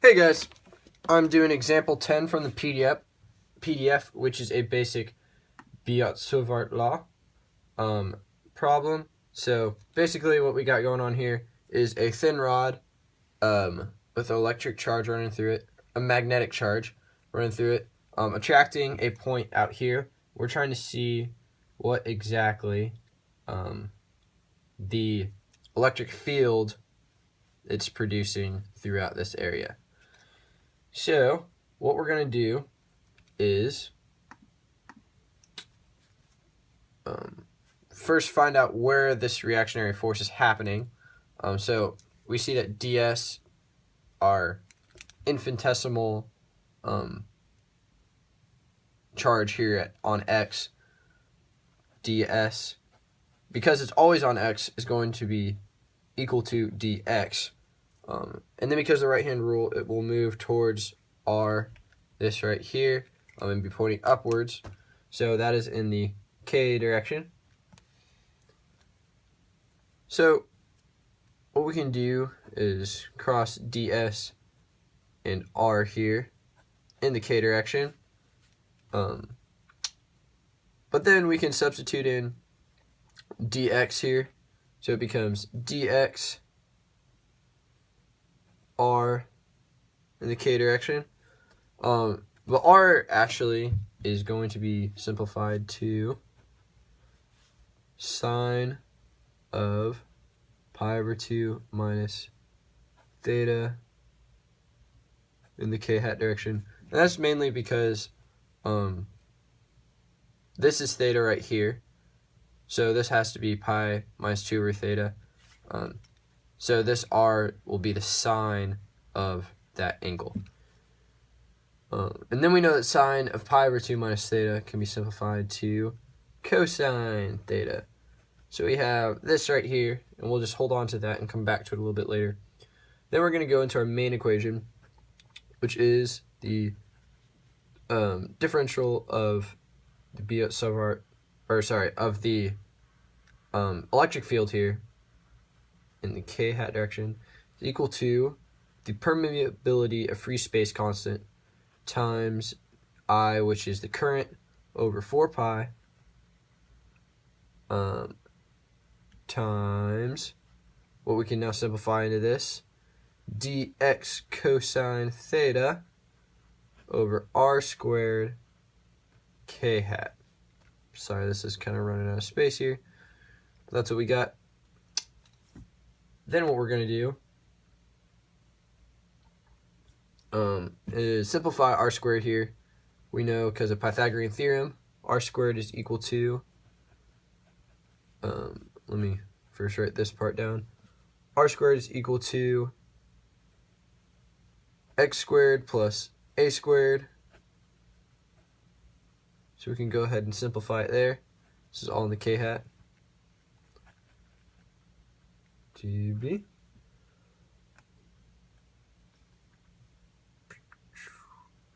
Hey guys, I'm doing example 10 from the PDF, which is a basic Biot-Savart law problem. So basically what we got going on here is a thin rod with an electric charge running through it, a magnetic charge running through it, attracting a point out here. We're trying to see what exactly the electric field it's producing throughout this area. So what we're going to do is first find out where this reactionary force is happening. So we see that ds are infinitesimal charge here on x. ds, because it's always on x, is going to be equal to dx. And then because of the right-hand rule, it will move towards r, this right here, and be pointing upwards. So that is in the k direction. So what we can do is cross ds and r here in the k direction. But then we can substitute in dx here. So it becomes dx r in the k direction. But r actually is going to be simplified to sine of pi over 2 minus theta in the k hat direction. And that's mainly because this is theta right here. So this has to be pi minus 2 over theta. So this r will be the sine of that angle. And then we know that sine of pi over 2 minus theta can be simplified to cosine theta. So we have this right here, and we'll just hold on to that and come back to it a little bit later. Then we're going to go into our main equation, which is the differential of the Biot-Savart, of the electric field here in the k hat direction is equal to the permeability of free space constant times I, which is the current, over 4 pi times what we can now simplify into this, dx cosine theta over r squared k hat. Sorry, this is kind of running out of space here. But that's what we got. Then what we're going to do is simplify r squared here. We know because of Pythagorean theorem, r squared is equal to, let me first write this part down. R squared is equal to x squared plus a squared. So we can go ahead and simplify it there. This is all in the k hat. GB.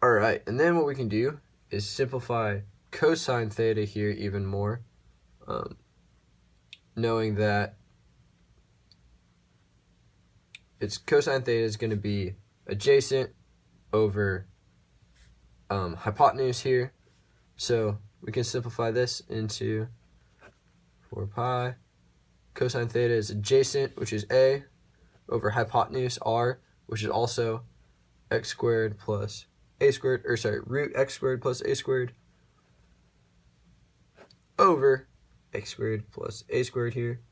Alright, and then what we can do is simplify cosine theta here even more, knowing that its cosine theta is going to be adjacent over hypotenuse here. So we can simplify this into 4 pi. Cosine theta is adjacent, which is a, over hypotenuse r, which is also x squared plus a squared, root x squared plus a squared over x squared plus a squared here.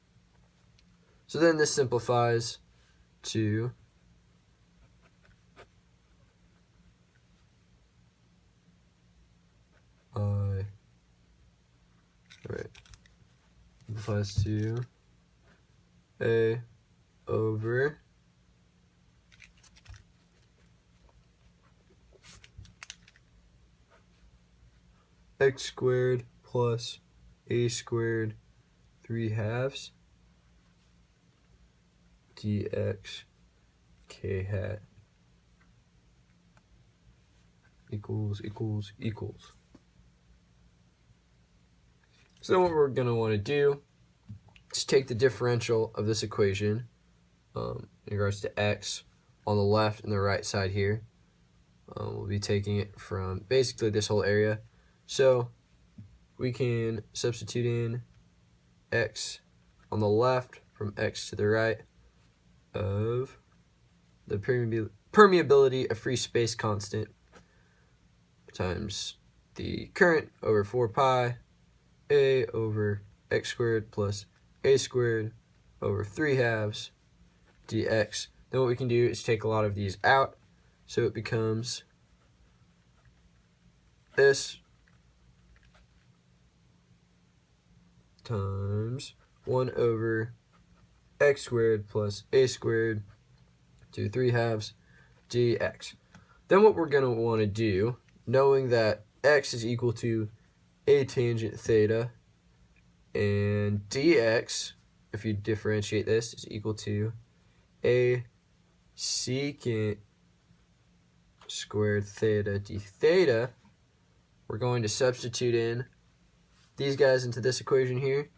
So then this simplifies to simplifies to a over x squared plus a squared 3/2 dx k hat equals. So what we're going to want to do is take the differential of this equation in regards to x on the left and the right side here. We'll be taking it from basically this whole area. So we can substitute in x on the left from x to the right of the permeability of free space constant times the current over 4 pi a over x squared plus a squared over 3/2 dx. Then what we can do is take a lot of these out, so it becomes this times 1 over x squared plus a squared to 3/2 dx. Then what we're going to want to do, knowing that x is equal to a tangent theta, and dx, if you differentiate this, is equal to a secant squared theta d theta, we're going to substitute in these guys into this equation here.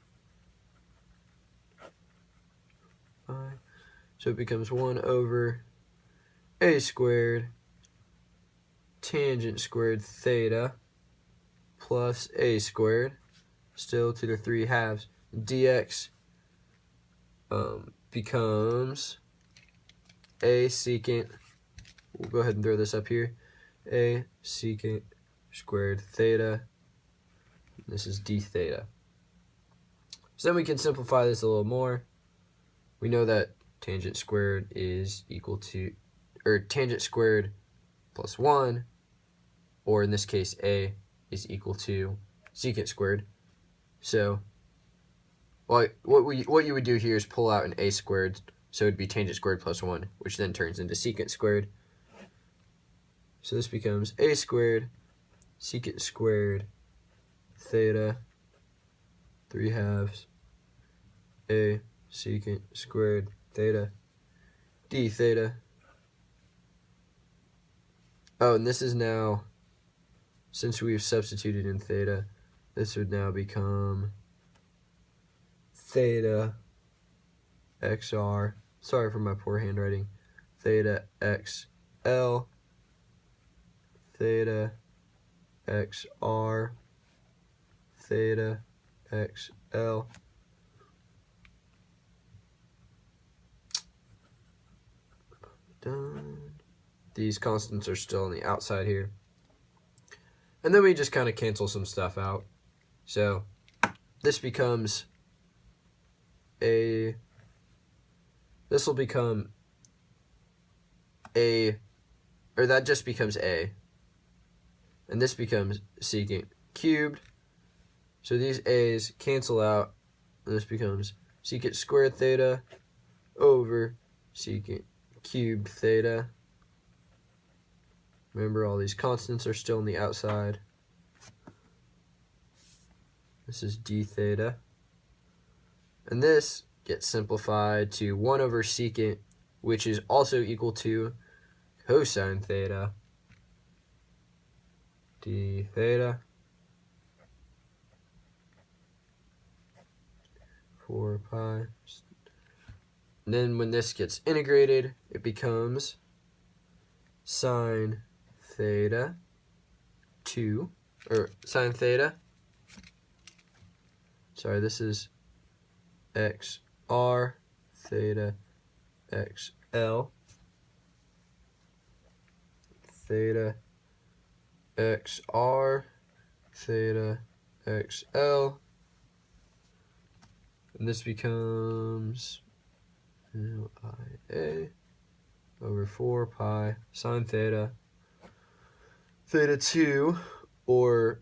So it becomes 1 over a squared tangent squared theta plus a squared, still to the 3/2. Dx becomes a secant, we'll go ahead and throw this up here, a secant squared theta, this is d theta. So then we can simplify this a little more. We know that tangent squared is equal to, or tangent squared plus 1, or in this case a, is equal to secant squared. So what you would do here is pull out an a squared, so it would be tangent squared plus 1, which then turns into secant squared. So this becomes a squared secant squared theta 3/2 a secant squared theta d theta. Oh, and this is now, since we've substituted in theta, this would now become theta xr, sorry for my poor handwriting, theta xl, theta xr, theta xl. Done. These constants are still on the outside here. And then we just kind of cancel some stuff out. So this becomes a, this will become a, or that just becomes a. And this becomes secant cubed. So these a's cancel out, and this becomes secant squared theta over secant cubed theta. Remember, all these constants are still on the outside. This is d theta. And this gets simplified to 1 over secant, which is also equal to cosine theta d theta 4 pi. And then when this gets integrated, it becomes sine theta 2, or sine theta, sorry, this is xr theta xl, theta xr theta xl, and this becomes Lia over 4 pi sine theta theta 2, or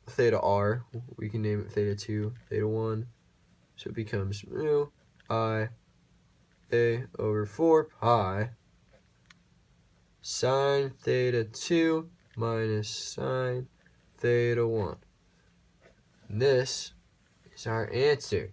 theta r, we can name it theta 2, theta 1, so it becomes mu I a over 4 pi sine theta 2 minus sine theta 1. And this is our answer.